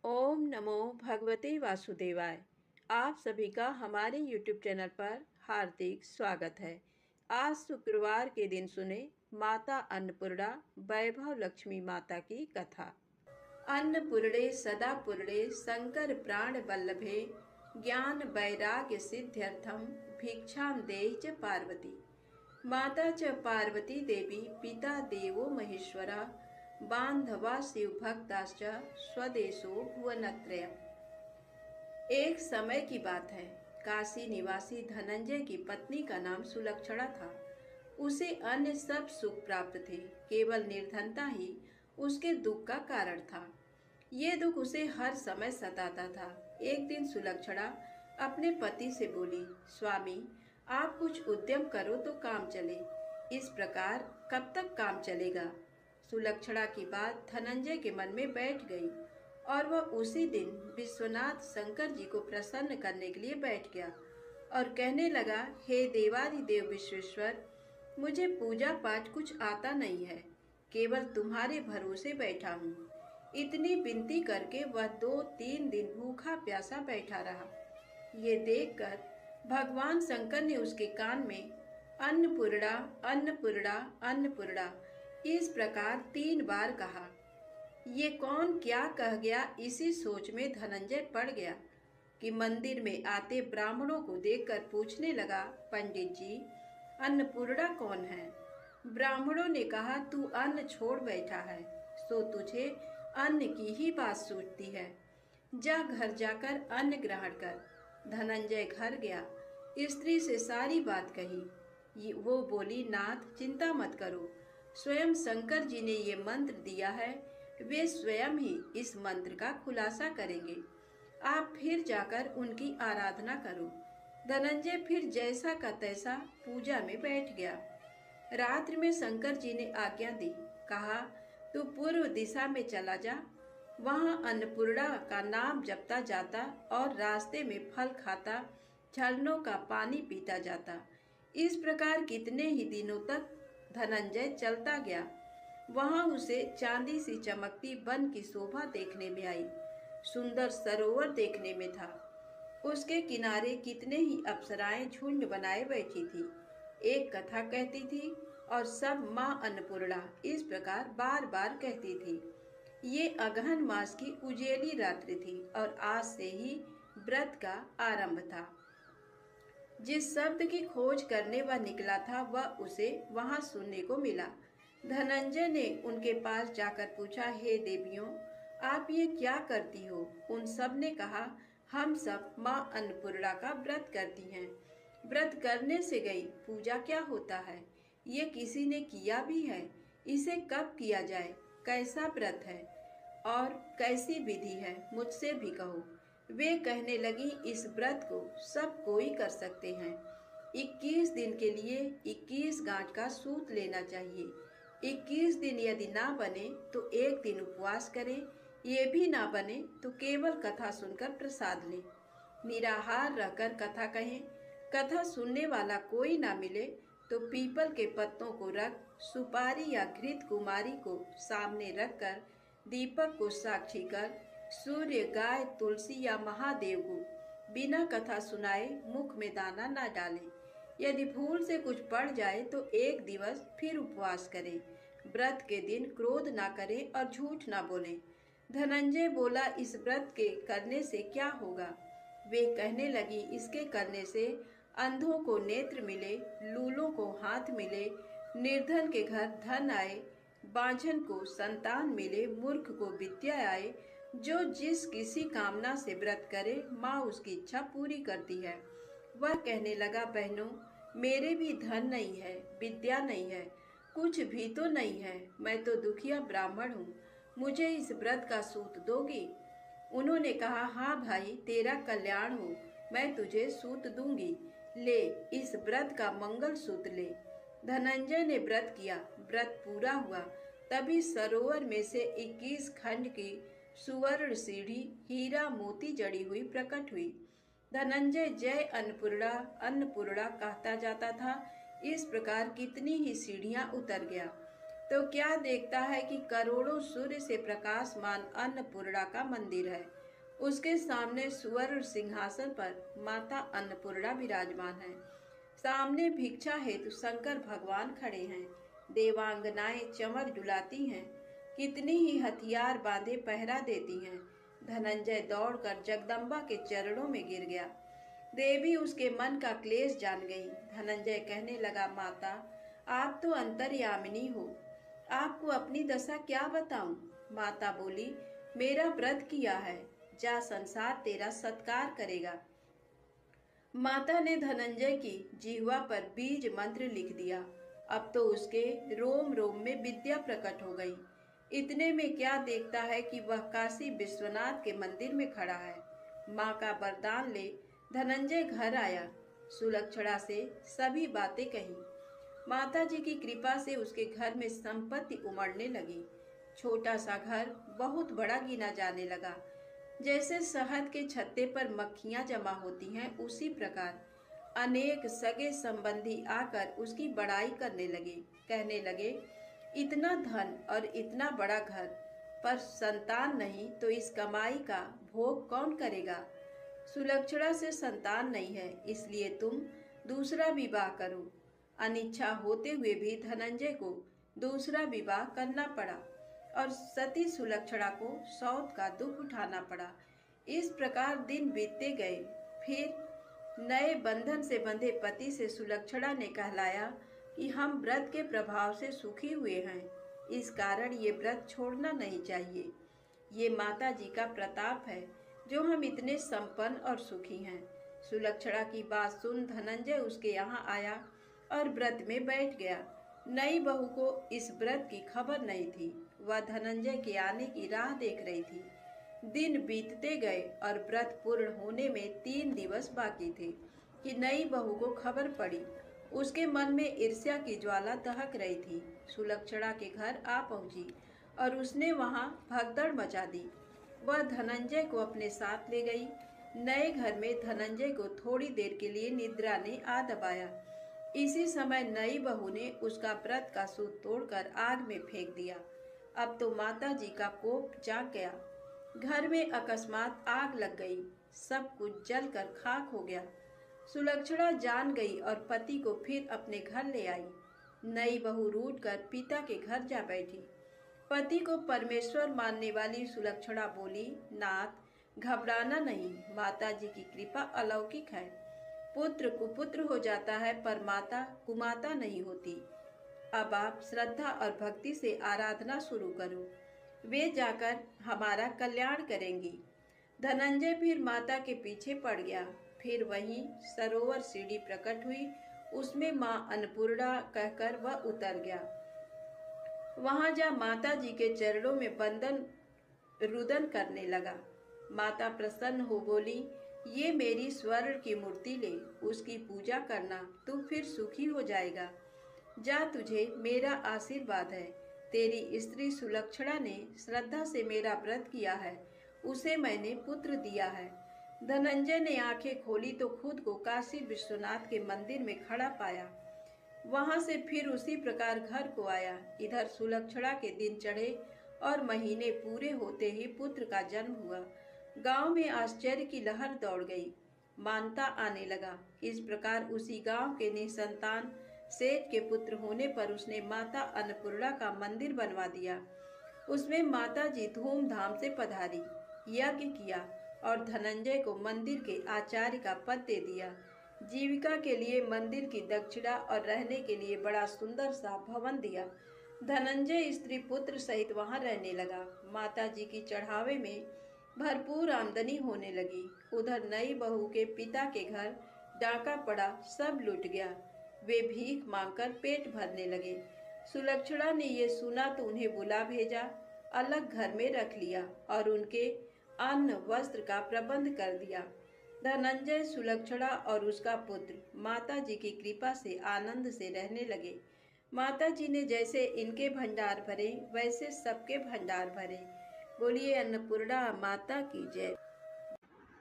ओम नमो भगवते वासुदेवाय। आप सभी का हमारे YouTube चैनल पर हार्दिक स्वागत है। आज शुक्रवार के दिन सुने माता अन्नपूर्णा वैभव लक्ष्मी माता की कथा। अन्नपूर्णे सदा पूर्णे शंकर प्राण वल्लभे ज्ञान वैराग्य सिद्ध्यर्थम भिक्षाम देहि च पार्वती। माता च पार्वती देवी पिता देवो महेश्वरा बांधवा शिव भक्ताश्च स्वदेशो भुवनत्रयम्। एक समय की बात है। काशी निवासी धनंजय की पत्नी का नाम सुलक्षणा था। उसे अन्य सब सुख प्राप्त थे, केवल निर्धनता ही उसके दुख का कारण था। ये दुख उसे हर समय सताता था। एक दिन सुलक्षणा अपने पति से बोली, स्वामी, आप कुछ उद्यम करो तो काम चले। इस प्रकार कब तक काम चलेगा? सुलक्षणा की बात धनंजय के मन में बैठ गई और वह उसी दिन विश्वनाथ शंकर जी को प्रसन्न करने के लिए बैठ गया और कहने लगा, हे देवादिदेव विश्वेश्वर, मुझे पूजा पाठ कुछ आता नहीं है, केवल तुम्हारे भरोसे बैठा हूँ। इतनी विनती करके वह 2-3 दिन भूखा प्यासा बैठा रहा। ये देखकर भगवान शंकर ने उसके कान में अन्नपूर्णा अन्नपूर्णा अन्नपूर्णा इस प्रकार 3 बार कहा। ये कौन क्या कह गया, इसी सोच में धनंजय पड़ गया कि मंदिर में आते ब्राह्मणों को देखकर पूछने लगा, पंडित जी, अन्नपूर्णा कौन है? ब्राह्मणों ने कहा, तू अन्न छोड़ बैठा है, सो तुझे अन्न की ही बात सूझती है। जा घर जाकर अन्न ग्रहण कर। धनंजय घर गया, स्त्री से सारी बात कही। वो बोली, नाथ, चिंता मत करो, स्वयं शंकर जी ने ये मंत्र दिया है, वे स्वयं ही इस मंत्र का खुलासा करेंगे। आप फिर जाकर उनकी आराधना करो। धनंजय फिर जैसा का तैसा पूजा में बैठ गया। रात्रि में शंकर जी ने आज्ञा दी, कहा, तू पूर्व दिशा में चला जा, वहां अन्नपूर्णा का नाम जपता जाता और रास्ते में फल खाता, झरनों का पानी पीता जाता। इस प्रकार कितने ही दिनों तक धनंजय चलता गया। वहां उसे चांदी सी चमकती वन की शोभा देखने में आई। सुंदर सरोवर देखने में था। उसके किनारे कितने ही अप्सराएं झुंड बनाए बैठी थी, एक कथा कहती थी और सब माँ अन्नपूर्णा इस प्रकार बार बार कहती थी। ये अगहन मास की उजेली रात्रि थी और आज से ही व्रत का आरंभ था। जिस शब्द की खोज करने वह निकला था, वह उसे वहां सुनने को मिला। धनंजय ने उनके पास जाकर पूछा, हे देवियों, आप ये क्या करती हो? उन सब ने कहा, हम सब माँ अन्नपूर्णा का व्रत करती हैं। व्रत करने से गई, पूजा क्या होता है? ये किसी ने किया भी है? इसे कब किया जाए? कैसा व्रत है और कैसी विधि है? मुझसे भी कहो। वे कहने लगी, इस व्रत को सब कोई कर सकते हैं। 21 दिन के लिए 21 गांठ का सूत लेना चाहिए। 21 दिन यदि ना बने तो एक दिन उपवास करें, ये भी ना बने तो केवल कथा सुनकर प्रसाद लें। निराहार रहकर कथा कहें। कथा सुनने वाला कोई ना मिले तो पीपल के पत्तों को रख, सुपारी या घृत कुमारी को सामने रखकर, दीपक को साक्षी कर, सूर्य, गाय, तुलसी या महादेव को बिना कथा सुनाए मुख में दाना न डालें। यदि भूल से कुछ पड़ जाए तो एक दिवस फिर उपवास करें। व्रत के दिन क्रोध ना करें और झूठ ना बोलें। धनंजय बोला, इस व्रत के करने से क्या होगा? वे कहने लगी, इसके करने से अंधों को नेत्र मिले, लूलों को हाथ मिले, निर्धन के घर धन आए, बांझन को संतान मिले, मूर्ख को विद्या आए। जो जिस किसी कामना से व्रत करे, माँ उसकी इच्छा पूरी करती है। वह कहने लगा, बहनों, मेरे भी धन नहीं है, विद्या नहीं है, कुछ भी तो नहीं है। मैं तो दुखिया ब्राह्मण हूँ, मुझे इस व्रत का सूत दोगी? उन्होंने कहा, हाँ भाई, तेरा कल्याण हो, मैं तुझे सूत दूंगी। ले, इस व्रत का मंगल सूत ले। धनंजय ने व्रत किया। व्रत पूरा हुआ, तभी सरोवर में से 21 खंड की सुवर्ण सीढ़ी हीरा मोती जड़ी हुई प्रकट हुई। धनंजय जय अन्नपूर्णा अन्नपूर्णा कहता जाता था। इस प्रकार कितनी ही सीढ़ियां उतर गया। तो क्या देखता है कि करोड़ों सूर्य से प्रकाशमान अन्नपूर्णा का मंदिर है। उसके सामने सुवर्ण सिंहासन पर माता अन्नपूर्णा विराजमान है। सामने भिक्षा हेतु शंकर भगवान खड़े हैं। देवांगनाएं चमर डुलाती हैं। कितनी ही हथियार बांधे पहरा देती हैं। धनंजय दौड़कर जगदम्बा के चरणों में गिर गया। देवी उसके मन का क्लेश जान गई। धनंजय कहने लगा, माता, आप तो अंतर्यामिनी हो, आपको अपनी दशा क्या बताऊं। माता बोली, मेरा व्रत किया है, जा, संसार तेरा सत्कार करेगा। माता ने धनंजय की जिह्वा पर बीज मंत्र लिख दिया। अब तो उसके रोम रोम में विद्या प्रकट हो गई। इतने में क्या देखता है कि वह काशी विश्वनाथ के मंदिर में खड़ा है। माँ का वरदान ले धनंजय घर आया। सुलक्षणा से सभी बातें कही। माता जी की कृपा से उसके घर में संपत्ति उमड़ने लगी। छोटा सा घर बहुत बड़ा गिना जाने लगा। जैसे शहद के छत्ते पर मक्खियां जमा होती हैं, उसी प्रकार अनेक सगे संबंधी आकर उसकी बड़ाई करने लगे। कहने लगे, इतना धन और इतना बड़ा घर, पर संतान नहीं तो इस कमाई का भोग कौन करेगा। सुलक्षणा से संतान नहीं है, इसलिए तुम दूसरा विवाह करो। अनिच्छा होते हुए भी धनंजय को दूसरा विवाह करना पड़ा और सती सुलक्षणा को सौत का दुख उठाना पड़ा। इस प्रकार दिन बीतते गए। फिर नए बंधन से बंधे पति से सुलक्षणा ने कहलाया कि हम व्रत के प्रभाव से सुखी हुए हैं, इस कारण ये व्रत छोड़ना नहीं चाहिए। ये माता जी का प्रताप है जो हम इतने संपन्न और सुखी हैं। सुलक्षणा की बात सुन धनंजय उसके यहाँ आया और व्रत में बैठ गया। नई बहू को इस व्रत की खबर नहीं थी। वह धनंजय के आने की राह देख रही थी। दिन बीतते गए और व्रत पूर्ण होने में 3 दिवस बाकी थे कि नई बहू को खबर पड़ी। उसके मन में ईर्ष्या की ज्वाला दहक रही थी। सुलक्षणा के घर आ पहुंची और उसने वहां भगदड़ मचा दी। वह धनंजय को अपने साथ ले गई। नए घर में धनंजय को थोड़ी देर के लिए निद्रा ने आ दबाया। इसी समय नई बहू ने उसका व्रत का सूत तोड़कर आग में फेंक दिया। अब तो माता जी का कोप जाग गया। घर में अकस्मात आग लग गई। सब कुछ जलकर खाक हो गया। सुलक्षणा जान गई और पति को फिर अपने घर ले आई। नई बहू रूठकर पिता के घर जा बैठी। पति को परमेश्वर मानने वाली सुलक्षणा बोली, नाथ, घबराना नहीं, माता जी की कृपा अलौकिक है। पुत्र कुपुत्र हो जाता है पर माता कुमाता नहीं होती। अब आप श्रद्धा और भक्ति से आराधना शुरू करो, वे जाकर हमारा कल्याण करेंगी। धनंजय फिर माता के पीछे पड़ गया। फिर वहीं सरोवर सीढ़ी प्रकट हुई, उसमें माँ अन्नपूर्णा कहकर वह उतर गया। वहां जा माता जी के चरणों में बंदन रुदन करने लगा। माता प्रसन्न हो बोली, ये मेरी स्वर्ण की मूर्ति ले, उसकी पूजा करना, तू फिर सुखी हो जाएगा। जा, तुझे मेरा आशीर्वाद है। तेरी स्त्री सुलक्षणा ने श्रद्धा से मेरा व्रत किया है, उसे मैंने पुत्र दिया है। धनंजय ने आंखें खोली तो खुद को काशी विश्वनाथ के मंदिर में खड़ा पाया। वहां से फिर उसी प्रकार घर को आया। इधर सुलक्षणा के दिन चढ़े और महीने पूरे होते ही पुत्र का जन्म हुआ। गांव में आश्चर्य की लहर दौड़ गई। मानता आने लगा। इस प्रकार उसी गांव के निसंतान सेठ के पुत्र होने पर उसने माता अन्नपूर्णा का मंदिर बनवा दिया। उसमें माता जी धूमधाम से पधारी, यज्ञ किया और धनंजय को मंदिर के आचार्य का पद दे दिया। जीविका के लिए मंदिर की दक्षिणा और रहने के लिए बड़ा सुंदर सा भवन दिया। धनंजय स्त्री पुत्र सहित वहां रहने लगा। माता जी की चढ़ावे में भरपूर आमदनी होने लगी। उधर नई बहू के पिता के घर डाका पड़ा, सब लूट गया। वे भीख मांगकर पेट भरने लगे। सुलक्षणा ने ये सुना तो उन्हें बुला भेजा, अलग घर में रख लिया और उनके अन्न वस्त्र का प्रबंध कर दिया। धनंजय, सुलक्षणा और उसका पुत्र माता जी की कृपा से आनंद से रहने लगे। माता जी ने जैसे इनके भंडार भरे वैसे सबके भंडार भरे। बोलिए अन्नपूर्णा माता की जय।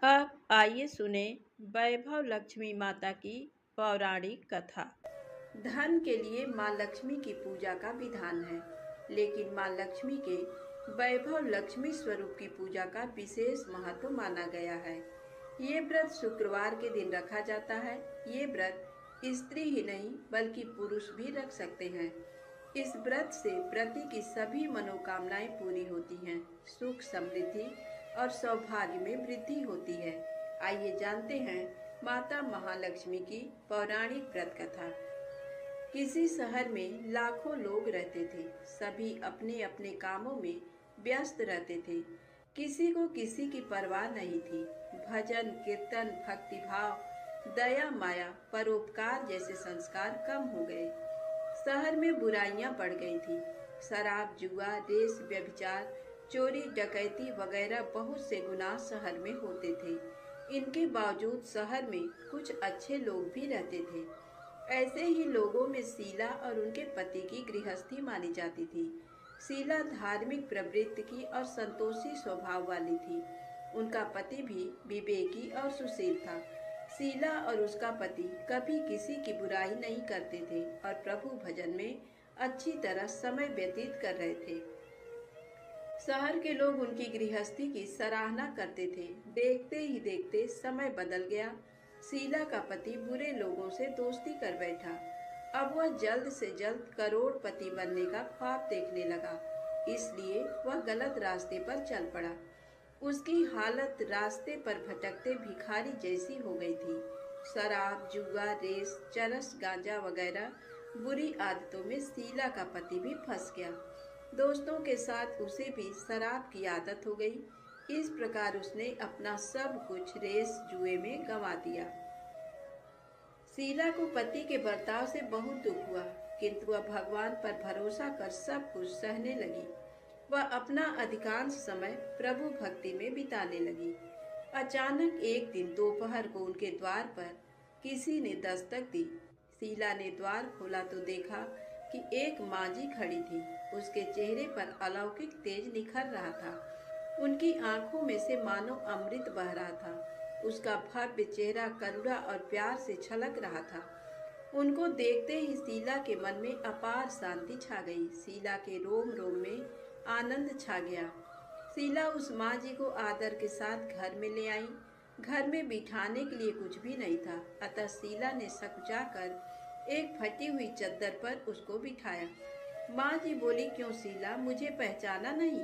अब आइए सुने वैभव लक्ष्मी माता की पौराणिक कथा। धन के लिए माँ लक्ष्मी की पूजा का विधान है। लेकिन माँ लक्ष्मी के वैभव लक्ष्मी स्वरूप की पूजा का विशेष महत्व माना गया है। ये व्रत शुक्रवार के दिन रखा जाता है। ये व्रत स्त्री ही नहीं बल्कि पुरुष भी रख सकते हैं। इस व्रत से प्रति की सभी मनोकामनाएं पूरी होती हैं, सुख समृद्धि और सौभाग्य में वृद्धि होती है। आइए जानते हैं माता महालक्ष्मी की पौराणिक व्रत कथा। किसी शहर में लाखों लोग रहते थे। सभी अपने अपने कामों में व्यस्त रहते थे। किसी को किसी की परवाह नहीं थी। भजन कीर्तन भक्तिभाव दया माया परोपकार जैसे संस्कार कम हो गए। शहर में बुराइयां बढ़ गई थी। शराब जुआ रेस व्यभिचार चोरी डकैती वगैरह बहुत से गुनाह शहर में होते थे। इनके बावजूद शहर में कुछ अच्छे लोग भी रहते थे। ऐसे ही लोगों में शीला और उनके पति की गृहस्थी मानी जाती थी। शीला धार्मिक प्रवृत्ति की और संतोषी स्वभाव वाली थी। उनका पति भी विवेकी और सुशील था। शीला और उसका पति कभी किसी की बुराई नहीं करते थे और प्रभु भजन में अच्छी तरह समय व्यतीत कर रहे थे। शहर के लोग उनकी गृहस्थी की सराहना करते थे। देखते ही देखते समय बदल गया। शीला का पति बुरे लोगों से दोस्ती कर बैठा। अब वह जल्द से जल्द करोड़पति बनने का ख्वाब देखने लगा, इसलिए वह गलत रास्ते पर चल पड़ा। उसकी हालत रास्ते पर भटकते भिखारी जैसी हो गई थी। शराब जुआ रेस चरस गांजा वगैरह बुरी आदतों में शीला का पति भी फंस गया। दोस्तों के साथ उसे भी शराब की आदत हो गई। इस प्रकार उसने अपना सब कुछ रेस जुए में गंवा दिया। शीला को पति के बर्ताव से बहुत दुख हुआ, किंतु वह भगवान पर भरोसा कर सब कुछ सहने लगी। वह अपना अधिकांश समय प्रभु भक्ति में बिताने लगी। अचानक एक दिन दोपहर को उनके द्वार पर किसी ने दस्तक दी। शीला ने द्वार खोला तो देखा कि एक मांझी खड़ी थी। उसके चेहरे पर अलौकिक तेज निखर रहा था। उनकी आंखों में से मानो अमृत बह रहा था। उसका भव्य चेहरा करुणा और प्यार से छलक रहा था। उनको देखते ही शीला के मन में अपार शांति छा गई। शीला के रोम रोम में आनंद छा गया। शीला उस माँ जी को आदर के साथ घर में ले आई। घर में बिठाने के लिए कुछ भी नहीं था, अतः शीला ने सकुचाकर एक फटी हुई चद्दर पर उसको बिठाया। माँ जी बोली, क्यों शीला, मुझे पहचाना नहीं?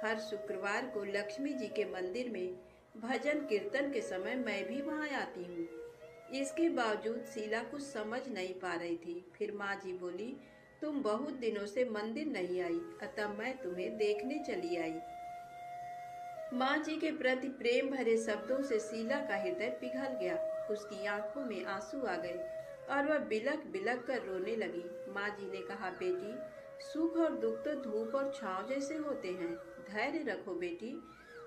हर शुक्रवार को लक्ष्मी जी के मंदिर में भजन कीर्तन के समय मैं भी वहाँ आती हूँ। इसके बावजूद शीला कुछ समझ नहीं पा रही थी। फिर माँ जी बोली, तुम बहुत दिनों से मंदिर नहीं आई, अतः मैं तुम्हें देखने चली आई। माँ जी के प्रति प्रेम भरे शब्दों से शीला का हृदय पिघल गया। उसकी आंखों में आंसू आ गए और वह बिलख बिलख कर रोने लगी। माँ जी ने कहा, बेटी, सुख और दुख तो धूप और छांव जैसे होते हैं। धैर्य रखो बेटी,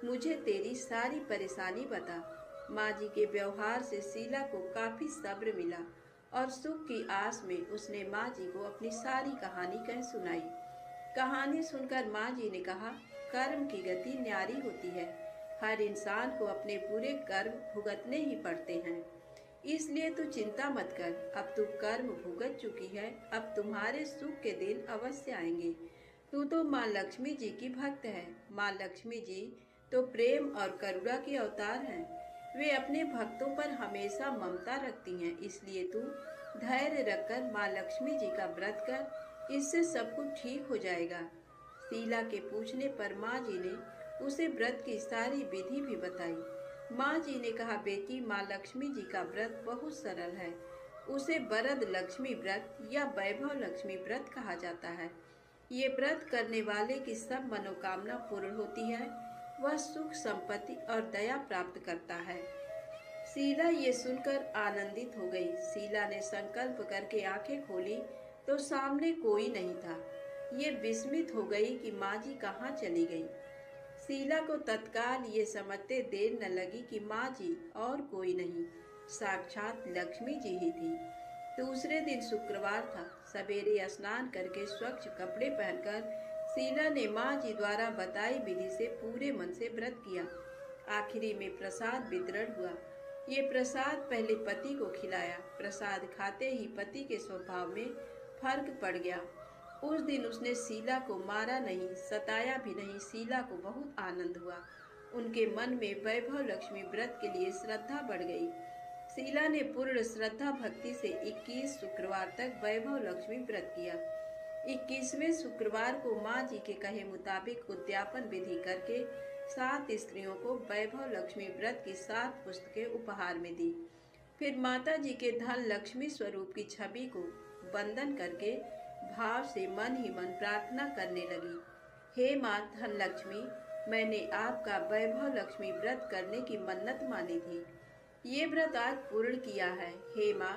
मुझे तेरी सारी परेशानी बता। माँ जी के व्यवहार से शीला को काफी सब्र मिला और सुख की आस में उसने माँ जी को अपनी सारी कहानी कह सुनाई। कहानी सुनकर माँ जी ने कहा, कर्म की गति न्यारी होती है। हर इंसान को अपने बुरे कर्म भुगतने ही पड़ते हैं, इसलिए तू चिंता मत कर। अब तू कर्म भुगत चुकी है, अब तुम्हारे सुख के दिन अवश्य आएंगे। तू तो माँ लक्ष्मी जी की भक्त है। माँ लक्ष्मी जी तो प्रेम और करुणा की अवतार हैं। वे अपने भक्तों पर हमेशा ममता रखती हैं, इसलिए तू धैर्य रखकर माँ लक्ष्मी जी का व्रत कर, इससे सब कुछ ठीक हो जाएगा। शीला के पूछने पर माँ जी ने उसे व्रत की सारी विधि भी बताई। माँ जी ने कहा, बेटी, माँ लक्ष्मी जी का व्रत बहुत सरल है। उसे वरद लक्ष्मी व्रत या वैभव लक्ष्मी व्रत कहा जाता है। ये व्रत करने वाले की सब मनोकामना पूर्ण होती है। वह सुख संपत्ति और दया प्राप्त करता है। शीला ये सुनकर आनंदित हो गई। शीला ने संकल्प करके आंखें खोली तो सामने कोई नहीं था। ये विस्मित हो गई कि माँ जी कहाँ चली गई। शीला को तत्काल ये समझते देर न लगी कि माँ जी और कोई नहीं, साक्षात लक्ष्मी जी ही थी। दूसरे दिन शुक्रवार था। सवेरे स्नान करके स्वच्छ कपड़े पहनकर शीला ने माँ जी द्वारा बताई विधि से पूरे मन से व्रत किया। आखिरी में प्रसाद वितरण हुआ। ये प्रसाद पहले पति को खिलाया। प्रसाद खाते ही पति के स्वभाव में फर्क पड़ गया। उस दिन उसने शीला को मारा नहीं, सताया भी नहीं। शीला को बहुत आनंद हुआ। उनके मन में वैभव लक्ष्मी व्रत के लिए श्रद्धा बढ़ गई। शीला ने पूर्ण श्रद्धा भक्ति से 21 शुक्रवार तक वैभव लक्ष्मी व्रत किया। 21वें शुक्रवार को माँ जी के कहे मुताबिक उद्यापन विधि करके 7 स्त्रियों को वैभव लक्ष्मी व्रत की 7 पुस्तकें उपहार में दी। फिर माता जी के धन लक्ष्मी स्वरूप की छवि को वंदन करके भाव से मन ही मन प्रार्थना करने लगी। हे माँ धन लक्ष्मी, मैंने आपका वैभव लक्ष्मी व्रत करने की मन्नत मानी थी। ये व्रत आज पूर्ण किया है। हे माँ,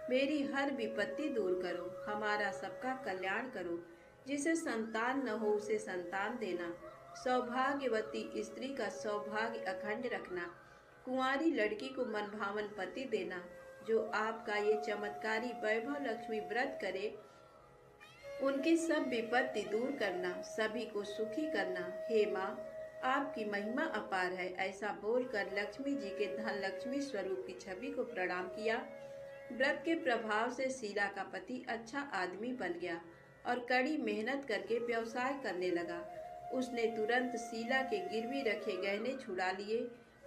मेरी हर विपत्ति दूर करो, हमारा सबका कल्याण करो। जिसे संतान न हो उसे संतान देना, सौभाग्यवती स्त्री का सौभाग्य अखंड रखना, कुंवारी लड़की को मनभावन पति देना। जो आपका ये चमत्कारी वैभव लक्ष्मी व्रत करे उनकी सब विपत्ति दूर करना, सभी को सुखी करना। हे माँ, आपकी महिमा अपार है। ऐसा बोलकर लक्ष्मी जी के धन लक्ष्मी स्वरूप की छवि को प्रणाम किया। व्रत के प्रभाव से शीला का पति अच्छा आदमी बन गया और कड़ी मेहनत करके व्यवसाय करने लगा। उसने तुरंत शीला के गिरवी रखे गहने छुड़ा लिए।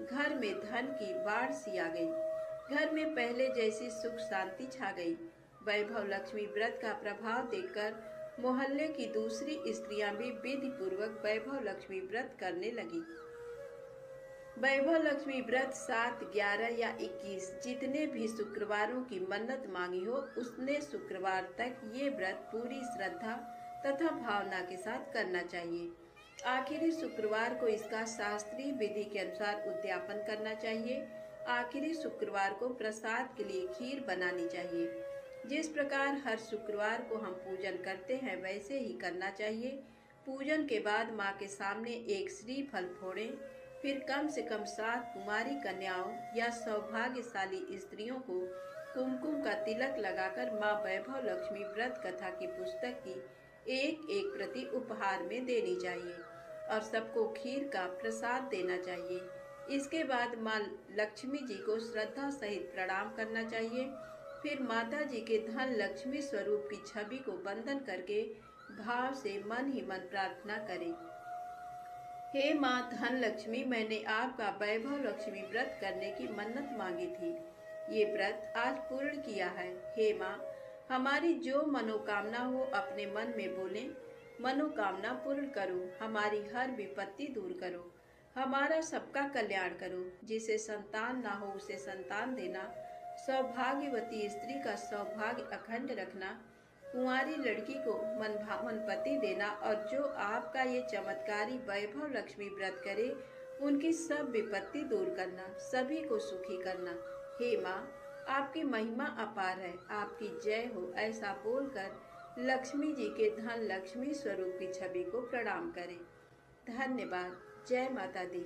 घर में धन की बाढ़ सी आ गई। घर में पहले जैसी सुख शांति छा गई। वैभव लक्ष्मी व्रत का प्रभाव देखकर मोहल्ले की दूसरी स्त्रियां भी विधि पूर्वक वैभव लक्ष्मी व्रत करने लगी। वैभव लक्ष्मी व्रत 7, 11 या 21 जितने भी शुक्रवारों की मन्नत मांगी हो, उतने शुक्रवार तक ये व्रत पूरी श्रद्धा तथा भावना के साथ करना चाहिए। आखिरी शुक्रवार को इसका शास्त्रीय विधि के अनुसार उद्यापन करना चाहिए। आखिरी शुक्रवार को प्रसाद के लिए खीर बनानी चाहिए। जिस प्रकार हर शुक्रवार को हम पूजन करते हैं वैसे ही करना चाहिए। पूजन के बाद माँ के सामने एक श्रीफल फोड़ें। फिर कम से कम 7 कुमारी कन्याओं या सौभाग्यशाली स्त्रियों को कुमकुम का तिलक लगाकर माँ वैभव लक्ष्मी व्रत कथा की पुस्तक की एक एक प्रति उपहार में देनी चाहिए और सबको खीर का प्रसाद देना चाहिए। इसके बाद माँ लक्ष्मी जी को श्रद्धा सहित प्रणाम करना चाहिए। फिर माता जी के धन लक्ष्मी स्वरूप की छवि को वंदन करके भाव से मन ही मन प्रार्थना करें। हे माँ धन लक्ष्मी, मैंने आपका वैभव लक्ष्मी व्रत करने की मन्नत मांगी थी। ये व्रत आज पूर्ण किया है। हे माँ, हमारी जो मनोकामना हो अपने मन में बोलें। मनोकामना पूर्ण करो, हमारी हर विपत्ति दूर करो, हमारा सबका कल्याण करो। जिसे संतान ना हो उसे संतान देना, सौभाग्यवती स्त्री का सौभाग्य अखंड रखना, कुंवारी लड़की को मनभावन पति देना और जो आपका ये चमत्कारी वैभव लक्ष्मी व्रत करे उनकी सब विपत्ति दूर करना, सभी को सुखी करना। हे माँ, आपकी महिमा अपार है, आपकी जय हो। ऐसा बोलकर लक्ष्मी जी के धन लक्ष्मी स्वरूप की छवि को प्रणाम करें। धन्यवाद। जय माता दी।